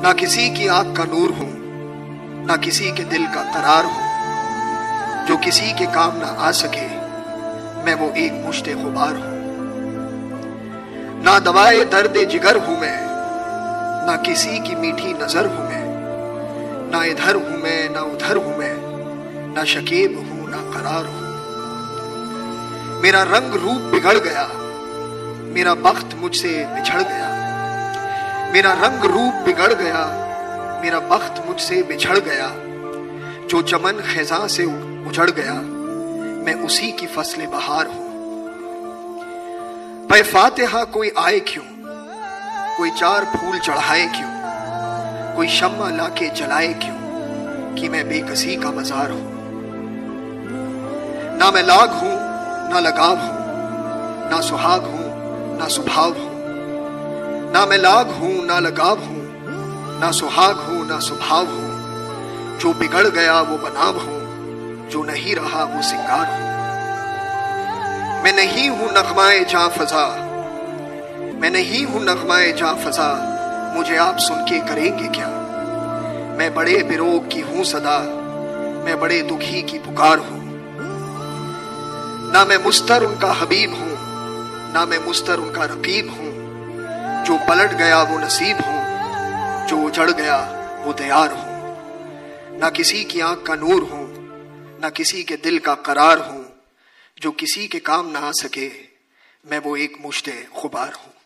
ना किसी की आंख का नूर हूं, ना किसी के दिल का करार हूं। जो किसी के काम ना आ सके मैं वो एक मुश्ते गुबार हूं। ना दवाए दर्द जिगर हूं मैं, ना किसी की मीठी नजर हूं मैं। ना इधर हूं मैं ना उधर हूं मैं, ना शकीब हूं ना करार हूं। मेरा रंग रूप बिगड़ गया, मेरा बख्त मुझसे बिछड़ गया। मेरा रंग रूप बिगड़ गया, मेरा बख्त मुझसे बिछड़ गया। जो चमन खिज़ां से उजड़ गया मैं उसी की फसले बहार हूं। पे फातिहा कोई आए क्यों, कोई चार फूल चढ़ाए क्यों, कोई शम्मा लाके जलाए क्यों, कि मैं बेकसी का मजार हूं। ना मैं लाग हूं ना लगाव हूं, ना सुहाग हूं ना सुभाव हूं। ना मैं लाग हूं ना लगाव हूं, ना सुहाग हूं ना सुभाव हूं। जो बिगड़ गया वो बनाव हूं, जो नहीं रहा वो सिंगार हूं। मैं नहीं हूं नगमाए जां फजा, मैं नहीं हूं नगमाए जां फजा। मुझे आप सुन के करेंगे क्या। मैं बड़े बिरोग की हूं सदा, मैं बड़े दुखी की पुकार हूं। ना मैं मुस्तर उनका हबीब हूं, ना मैं मुस्तर उनका रकीब हूं। जो पलट गया वो नसीब हूं, जो उजड़ गया वो दयार हूं। ना किसी की आंख का नूर हूं, ना किसी के दिल का करार हूं। जो किसी के काम ना आ सके मैं वो एक मुश्ते गुबार हूं।